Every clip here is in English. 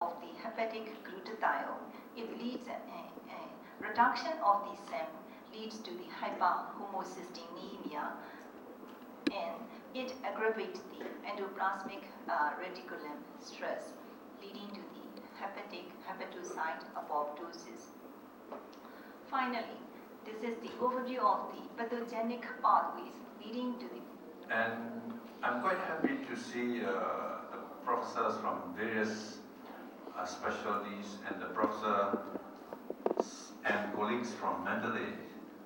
of the hepatic glutathione, it leads a reduction of the SEM leads to the hyperhomocystinemia, and it aggravates the endoplasmic reticulum stress, leading to the hepatocyte apoptosis. Finally, this is the overview of the pathogenic pathways leading to the. And I'm quite happy to see the professors from various specialties and the professor and colleagues from Mandalay,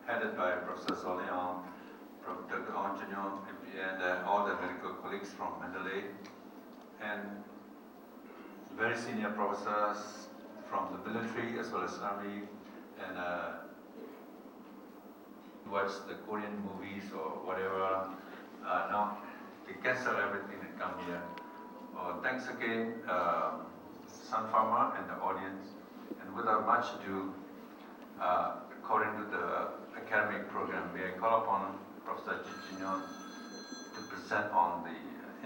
headed by Professor Soleon, Dr. Antonio, and all the medical colleagues from Mandalay, and very senior professors from the military as well as army, and watch the Korean movies or whatever. Now they cancel everything and come here. Thanks again, Sun Pharma and the audience. And without much ado, according to the academic program, may I call upon Professor Jin to present on the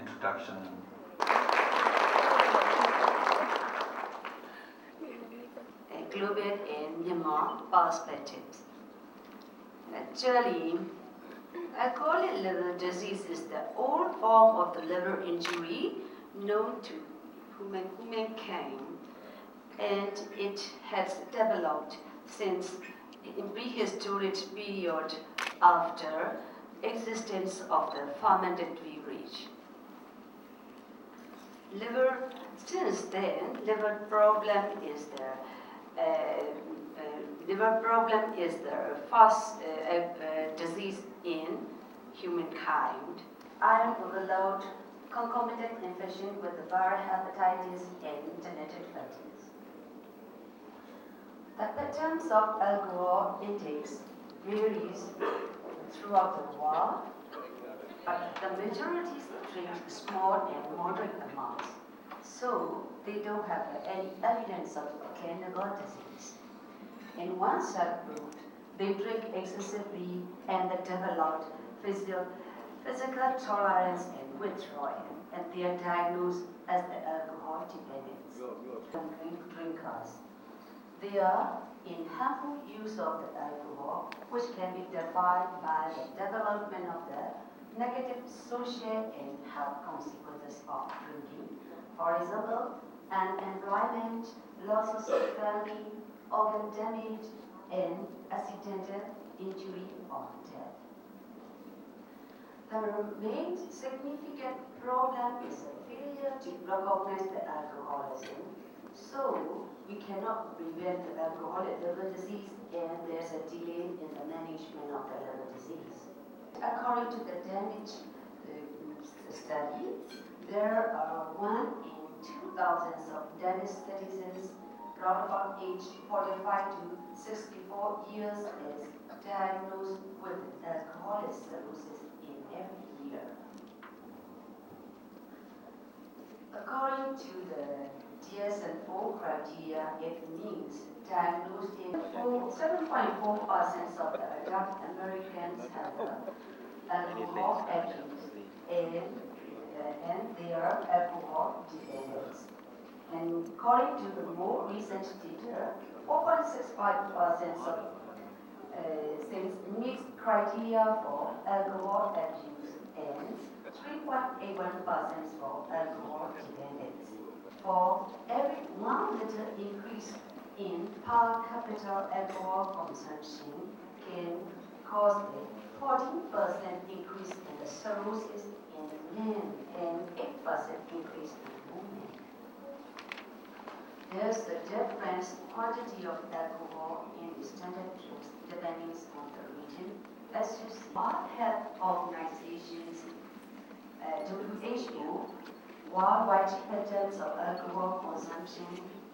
introduction. Global and Myanmar perspectives. Actually, alcoholic liver disease is the old form of the liver injury known to humankind, and it has developed since in prehistoric period after existence of the fermented beverage. Since then, liver problem is the first disease in humankind. Iron overload, concomitant infection with the viral hepatitis and genetic fatigues. The patterns of alcohol intakes varies throughout the world, but the majority drink small and moderate amounts, so they don't have any evidence of liver disease. In one subgroup, they drink excessively and they develop physical tolerance and withdrawal, and they are diagnosed as the alcohol dependence. Drinkers. They are in harmful use of the alcohol, which can be defined by the development of the negative social and health consequences of drinking. For example, unemployment, loss of family, organ damage, and accidental injury or death. The main significant problem is the failure to recognize the alcoholism. So we cannot prevent the alcoholic liver disease, and there's a delay in the management of the liver disease. According to the damage study, there are 1 in 2,000 of Danish citizens brought about age 45 to 64 years is diagnosed with alcoholic cirrhosis in every year. According to the DSM-4 criteria, it means diagnosed in 7.4% of the adult Americans have alcohol abuse, and they are alcohol dependents. And according to the more recent data, 4.65% of meets criteria for alcohol abuse and 3.81% for alcohol dependence. For every 1 liter increase in per capita alcohol consumption can cause a 14% increase in the cirrhosis in men and 8% increase in women. There's a different quantity of alcohol in standard drinks depending on the region. As you see, World Health Organization's WHO worldwide patterns of alcohol consumption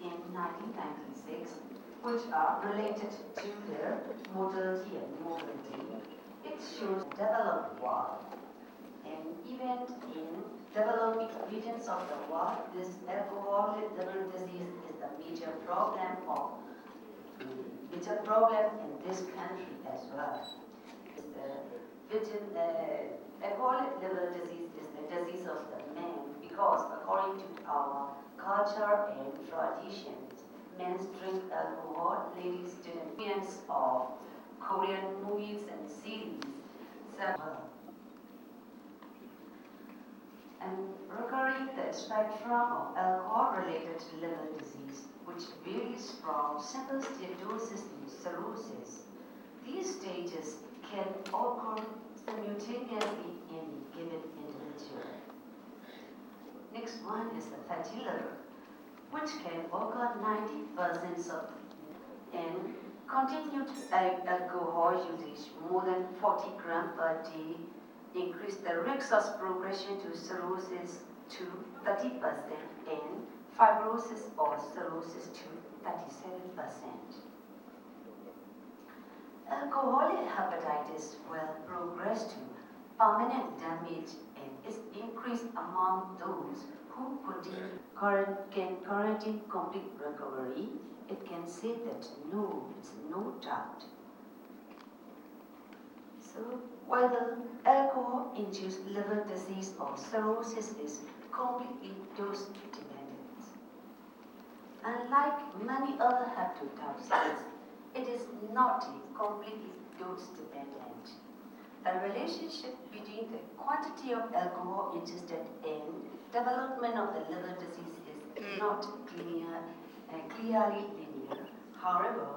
in 1996, which are related to their mortality and morbidity. It shows developed world. And even in developing regions of the world, this alcoholic liver disease is the major problem in this country as well. Alcoholic liver disease is the disease of the man because according to our culture and traditions, men drink alcohol, ladies do influence of Korean movies and series. And regarding the spectrum of alcohol-related liver disease, which varies from simple steatosis to cirrhosis, these stages can occur simultaneously in a given individual. Next one is the fatty liver, which can occur 90% of and continued alcohol usage more than 40 grams per day increase the risk of progression to cirrhosis to 30% and fibrosis or cirrhosis to 37%. Alcoholic hepatitis will progress to permanent damage and is increased among those who can guarantee complete recovery. It can say that no, it's no doubt. So whether alcohol-induced liver disease or cirrhosis is completely dose dependent. Unlike many other hepatotoxins, it is not completely dose dependent. The relationship between the quantity of alcohol ingested and development of the liver disease is not clearly linear. However,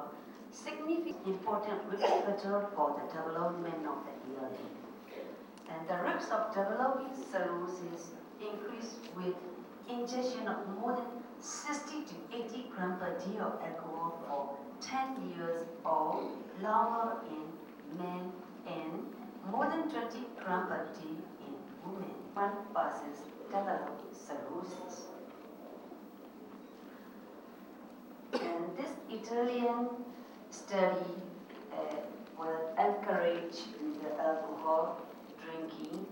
significant important risk factor for the development of the ELD. And the risk of developing cirrhosis increase with ingestion of more than 60 to 80 grams per day of alcohol for 10 years or longer in men and more than 20 grams per day in women. One persons develop cirrhosis. And this Italian study will encourage the alcohol drinking,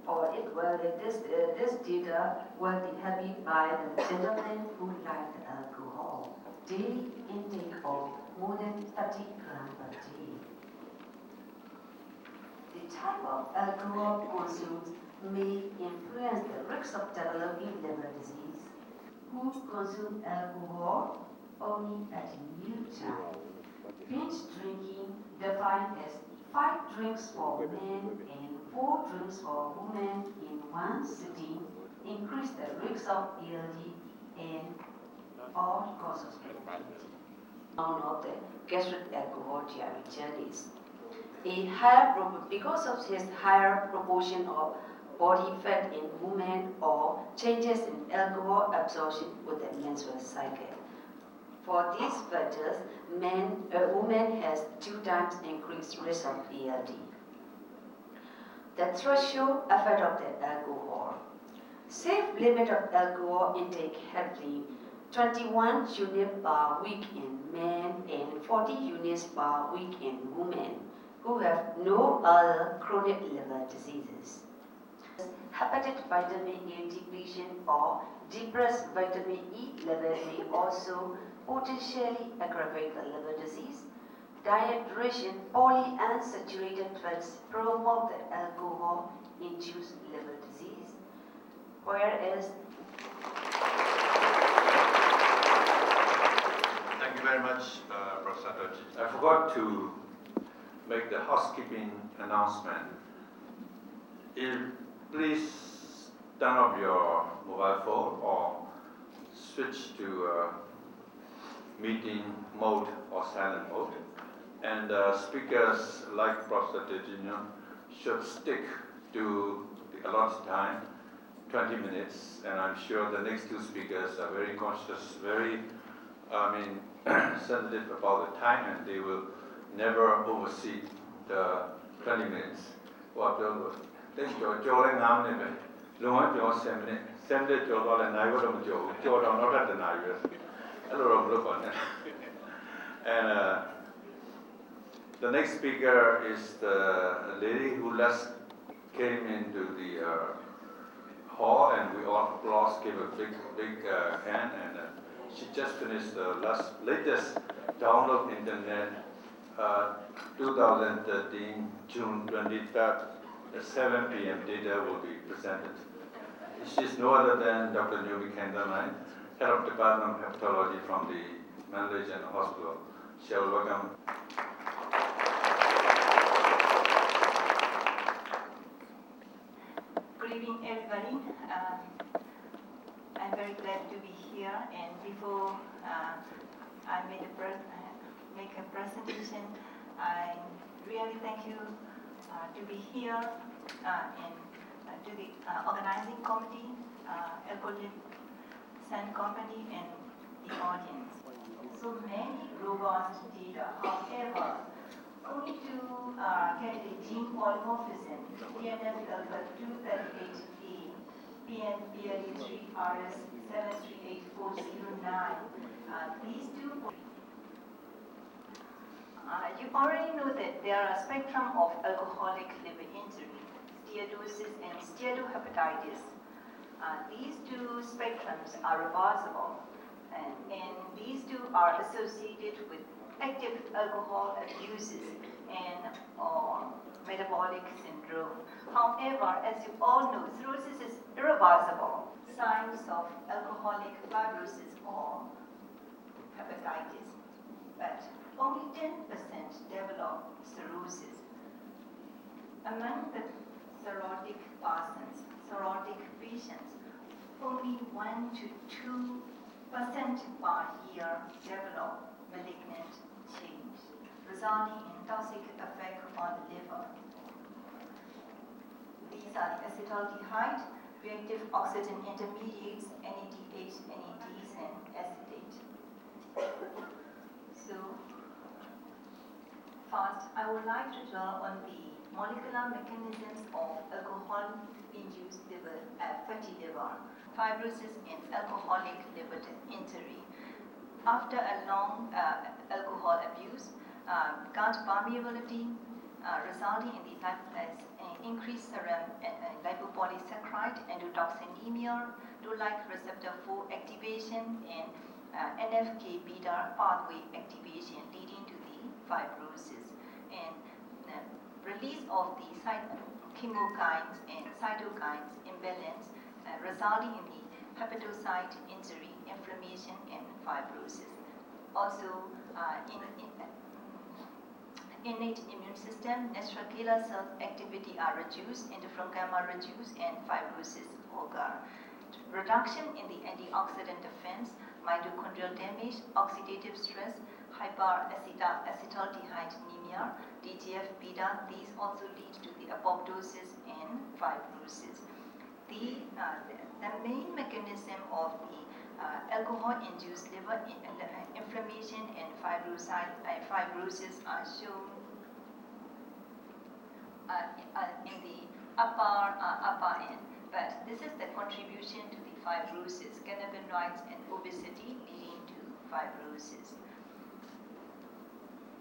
or it will, this data will be heavy by the gentlemen who like the alcohol. Daily intake of more than 30 grams per day. The type of alcohol consumed may influence the risk of developing liver disease. Who consume alcohol only at mealtime. Binge drinking defined as 5 drinks for men and 4 drinks for women in one sitting increase the risk of ELD and all causes of mortality. One of the gastric alcohol journeys. Because of his higher proportion of body fat in women or changes in alcohol absorption with the menstrual cycle. For these factors, women has 2 times increased risk of ELD. The threshold effect of the alcohol. Safe limit of alcohol intake had been 21 units per week in men and 40 units per week in women who have no other chronic liver diseases. Hepatic vitamin A depletion or depressed vitamin E level may also potentially aggravate the liver disease. Dehydration, polyunsaturated fats promote the alcohol-induced liver disease, whereas Thank you very much, Professor Doji. I forgot to make the housekeeping announcement. Please turn off your mobile phone or switch to meeting mode or silent mode. And speakers like Professor Tejino should stick to the allotted time, 20 minutes. And I'm sure the next 2 speakers are very conscious, very, sensitive about the time, and they will never oversee the 20 minutes. What let's go 9 minutes. Long 7 minutes. 7 minutes, and the next speaker is the lady who last came into the hall, and we all applause, give a big hand, and she just finished the latest download internet 2013 June 23rd at 7 p.m. data will be presented. She is no other than Dr. Nyobi Kendamai, Head of Department of Hepatology from the Mandalay General Hospital. She will welcome. Good evening, everybody. I'm very glad to be here. And before I make a presentation, I really thank you to be here and to the organizing committee, Alcoholic Sun Company, and the audience. So many robust data, however, only to get the gene polymorphism, TNF alpha 238A, PNPLE3RS 738409. These two. You already know that there are a spectrum of alcoholic liver injury, steatosis and steatohepatitis. These two spectrums are reversible, and these two are associated with active alcohol abuses and metabolic syndrome. However, as you all know, cirrhosis is irreversible. Signs of alcoholic fibrosis or hepatitis, but only 10% develop cirrhosis. Among the cirrhotic patients, only 1 to 2% per year develop malignant change, resulting in toxic effect on the liver. These are the acetaldehyde, reactive oxygen intermediates, NADH, NADs, and acetate. So, first, I would like to dwell on the molecular mechanisms of alcohol-induced fatty liver, fibrosis, and alcoholic liver injury. After a long alcohol abuse, gut permeability resulting in the increased serum lipopolysaccharide, endotoxinemia, toll-like receptor 4 activation, and NFK beta pathway activation leading to the fibrosis, and release of the chemokines and cytokines imbalance resulting in the hepatocyte injury, inflammation, and fibrosis. Also, innate immune system, natural killer cell activity are reduced, interferon gamma reduced, and fibrosis occur. Reduction in the antioxidant defense, mitochondrial damage, oxidative stress, hyperacetaldehydenemia, TGF-beta, these also lead to the apoptosis and fibrosis. The main mechanism of the alcohol-induced liver inflammation and fibrosis are shown in the upper end. But this is the contribution to the fibrosis, cannabinoids and obesity leading to fibrosis.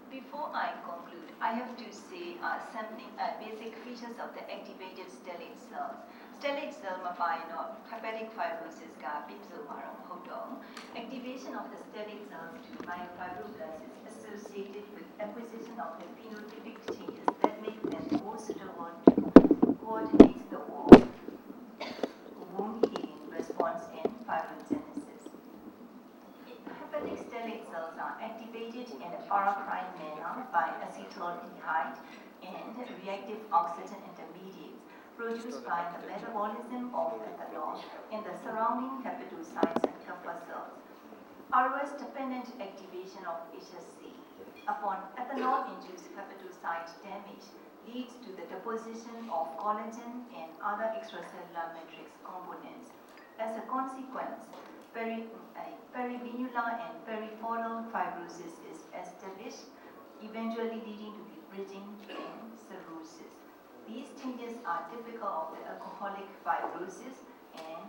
Before I conclude, I have to say something basic features of the activated stellate cells. Stellate cell mabino hepatic fibrosis ka pipso marang hodong. Activation of the stellate cells to myofibroblasts is associated with acquisition of the phenotypic changes that make them more suitable to coordinate the wound healing response and fibrogenesis. Hepatic stellate cells are activated in a paracrine manner by acetaldehyde and reactive oxygen intermediates produced by the metabolism of ethanol in the surrounding hepatocytes and Kupffer cells. ROS-dependent activation of HSC upon ethanol-induced hepatocyte damage leads to the deposition of collagen and other extracellular matrix components. As a consequence, perivenular and periportal fibrosis is established, eventually leading to the bridging and cirrhosis. These changes are typical of the alcoholic fibrosis and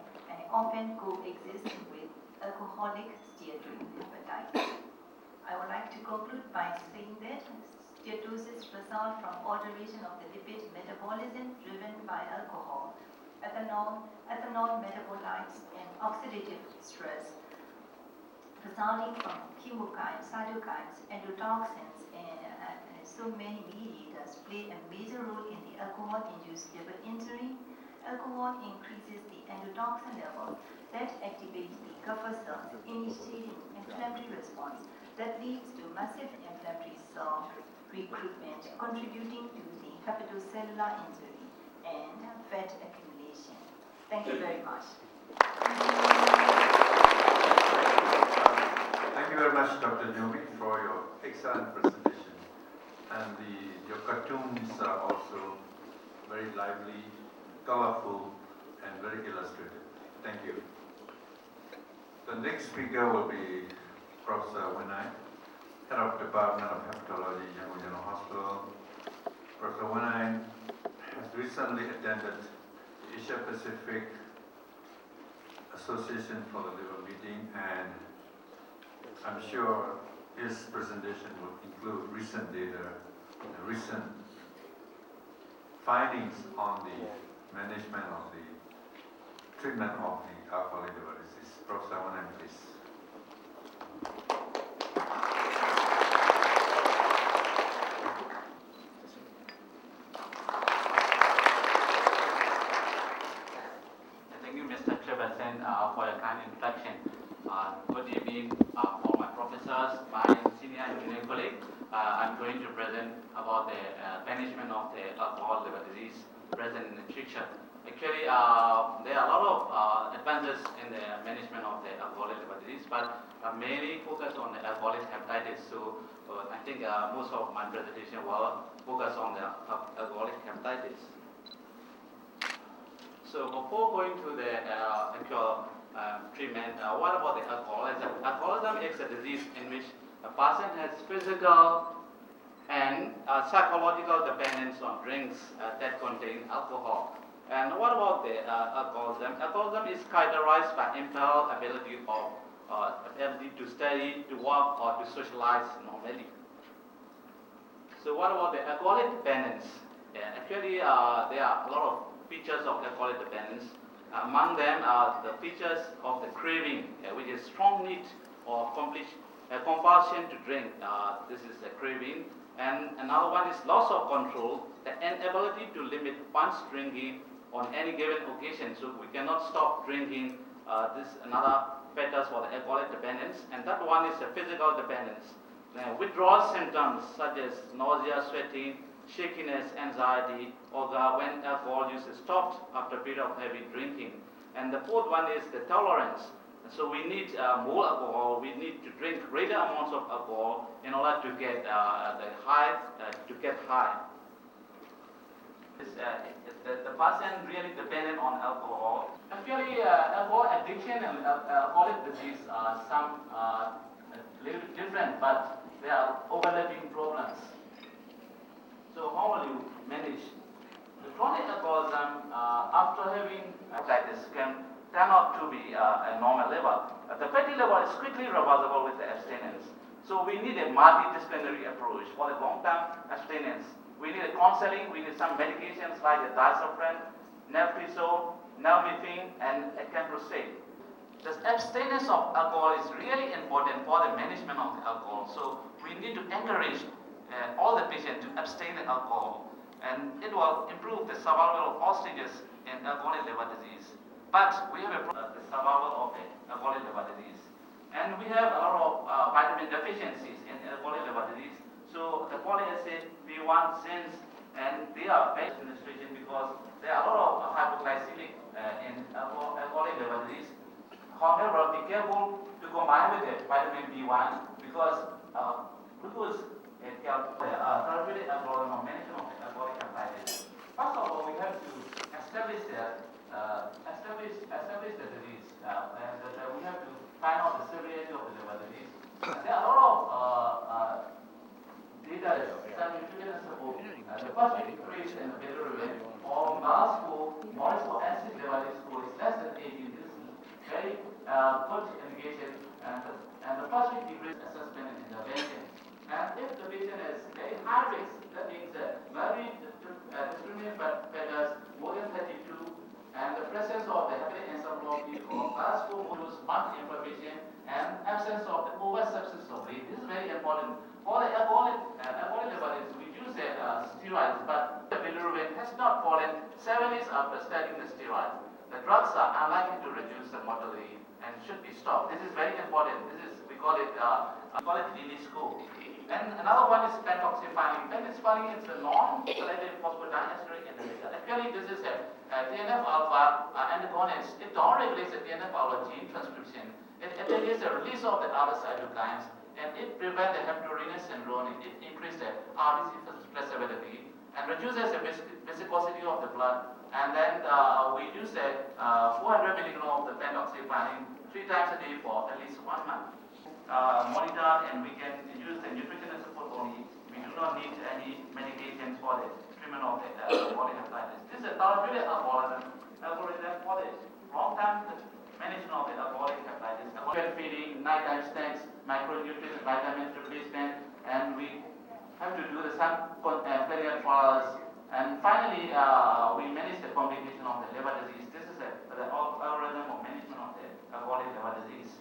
often coexist with alcoholic steatohepatitis. I would like to conclude by saying that steatosis results from alteration of the lipid metabolism driven by alcohol, ethanol metabolites, and oxidative stress, resulting from chemokines, cytokines, endotoxins, and so many mediators play a major role in the alcohol-induced liver injury, alcohol increases the endotoxin level that activates the Kupffer cells, initiating inflammatory response that leads to massive inflammatory cell recruitment, contributing to the hepatocellular injury and fat accumulation. Thank you very much. Thank you very much, Dr. Nyomi, for your excellent presentation. And your cartoons are also very lively, colorful, and very illustrative. Thank you. The next speaker will be Professor Winai, Head of Department of Hepatology, Yangon General Hospital. Professor Winai has recently attended the Asia Pacific Association for the Liver meeting, and I'm sure his presentation will include recent data and recent findings on the management of the treatment of the alcoholic liver disease. Professor Winai, please. Thank you, Mr. Chairperson, for your kind introduction. Good evening, all my professors, my senior and junior colleagues. I'm going to present about the management of the alcohol liver disease present in the picture. Actually, there are a lot of advances in the management of the alcoholic liver disease, but mainly focus on the alcoholic hepatitis. So I think most of my presentation will focus on the alcoholic hepatitis. So before going to the actual treatment, what about the alcoholism? Alcoholism is a disease in which a person has physical and psychological dependence on drinks that contain alcohol. And what about the alcoholism? Alcoholism is characterized by impaired ability to study, to work, or to socialize normally. So what about the alcoholic dependence? Actually, there are a lot of features of alcoholic dependence. Among them are the features of the craving, which is strong need or compulsion to drink. This is the craving. And another one is loss of control, the inability to limit one's drinking on any given occasion. So we cannot stop drinking. This is another factors for the alcoholic dependence. And that one is the physical dependence. Withdrawal symptoms such as nausea, sweating, shakiness, anxiety, or when alcohol use is stopped after a period of heavy drinking. And the fourth one is the tolerance. So we need more alcohol. We need to drink greater amounts of alcohol in order to get the high. The person really dependent on alcohol. Actually, alcohol addiction and alcoholic disease are some a little bit different, but they are overlapping problems. So how will you manage? The chronic alcoholism after having hepatitis can turn out to be a normal level. The fatty level is quickly reversible with the abstinence. So we need a multidisciplinary approach for the long-term abstinence. We need a counseling, we need some medications like the diazepam, naltrexone, nalmefene, and acamprosate. The abstinence of alcohol is really important for the management of the alcohol. So we need to encourage all the patients to abstain the alcohol, and it will improve the survival of all stages in alcoholic liver disease. But we have the survival of the alcoholic liver disease, and we have a lot of vitamin deficiencies in alcoholic liver disease. So the polyacid, B1, zinc, and they are best in this situation because there are a lot of hypoglycemic in alcoholic liver disease. However, be careful to combine with the vitamin B1 because glucose therapeutic algorithm of management of alcoholic hepatitis. First of all, we have to establish the disease, and we have to find out the severity of the liver disease. There are a lot of data that significant support. The first increase in the bilirubin or molecular acid level score is less than 18. This is very good indication, and the first decrease assessment and intervention. And if the patient is very high risk, that means very discriminant factors more than 32, and the presence of the hepatic encephalopathy or class 4 modus marked inflammation, and absence of the oversubstance of bleed. This is very important. For the alcoholic liver disease, we use steroids, but the bilirubin has not fallen 7 days after studying the steroid. The drugs are unlikely to reduce the mortality and should be stopped. This is very important. We call it Lilly school. And another one is pentoxifylline. Pentoxifylline is a non-selective phosphodiesterase inhibitor. Actually, this is a TNF-alpha antagonist. It downregulates the TNF-alpha gene transcription. It inhibits the release of the other cytokines, and it prevents the hepatorenal syndrome. It increases the RBC flexibility and reduces the viscosity of the blood. And then we use 400 milligram of the pentoxifylline 3 times a day for at least 1 month. Monitor, and we can use the nutritional support only. We do not need any medication for the treatment of the body hepatitis. This is a therapeutic algorithm for the long-term management of the alcoholic hepatitis. Alcoholic feeding, nighttime snacks, micronutrients, vitamins replacement, and we have to do some clinical trials. And finally, we manage the complication of the liver disease. This is the algorithm of management of the alcoholic liver disease.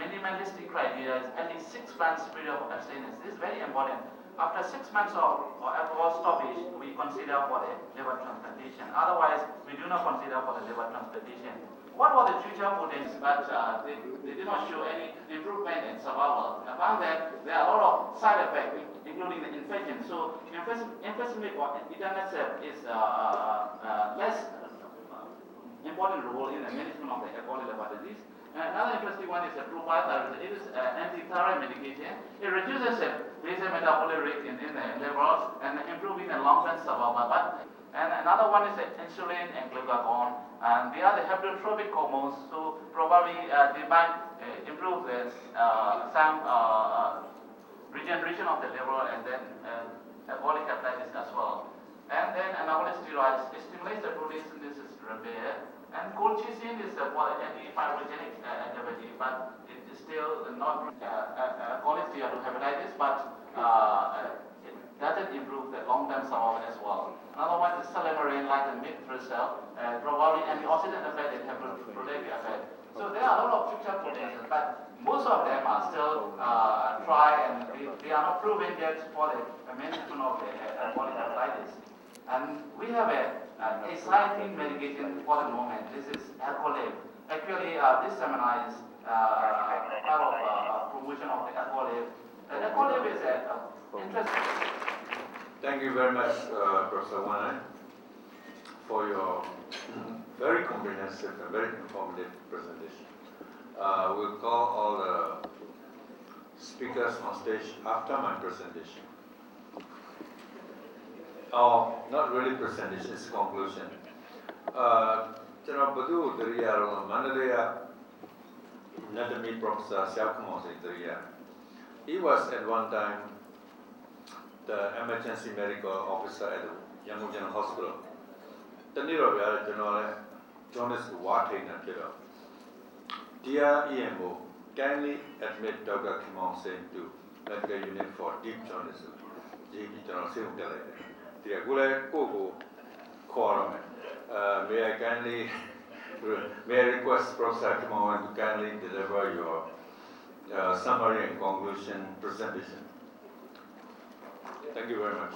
Minimalistic criteria is at least 6 months period of abstinence. This is very important. After 6 months of alcohol stoppage, we consider for the liver transplantation. Otherwise, we do not consider for the liver transplantation. What were the future potentials? But they did not show any improvement in survival. Among that, there are a lot of side effects, including the infection. So, infection or etanercept is less important role in the management of the alcoholic liver disease. Another interesting one is the propylthyroid. It is an anti-thyroid medication. It reduces the basal metabolic rate in the liver and improving the long-term survival. And another one is the insulin and glucagon. And they are the hepatotropic hormones, so probably they might improve some regeneration of the liver and then alcoholic hepatitis as well. And then anabolic steroids stimulates the protein synthesis repair. And colchicine is for anti-fibrogenic activity, but it is still not alcoholic steatohepatitis, but it doesn't improve the long-term survival as well. Another one is salivary like the mifepristone, probably antioxidant effect and hepatoprotective effect. So there are a lot of future potentials, but most of them are still tried and they are not proven yet for the management of the alcoholic hepatitis. And we have a exciting medication for the moment. This is Alcolib. Actually, this seminar is part of promotion of the Alcolib. Alcolib is interesting. Thank you very much, Professor Wan, for your very comprehensive and very informative presentation. We'll call all the speakers on stage after my presentation. Oh, not really presentation, it's conclusion. General Badu Dariya Manadaya Anatomy Professor Xiaokumose Dariya. He was at one time the emergency medical officer at the Yangon General Hospital. Taniro Yara General Jonas Wating Nakira. Dear EMO, kindly admit Dr. Kimon Sen to medical unit for deep jaundice. JP General Seungale. Dear Gule Koko Quorum. May I request Professor Kimon to kindly deliver your summary and conclusion presentation. Thank you very much.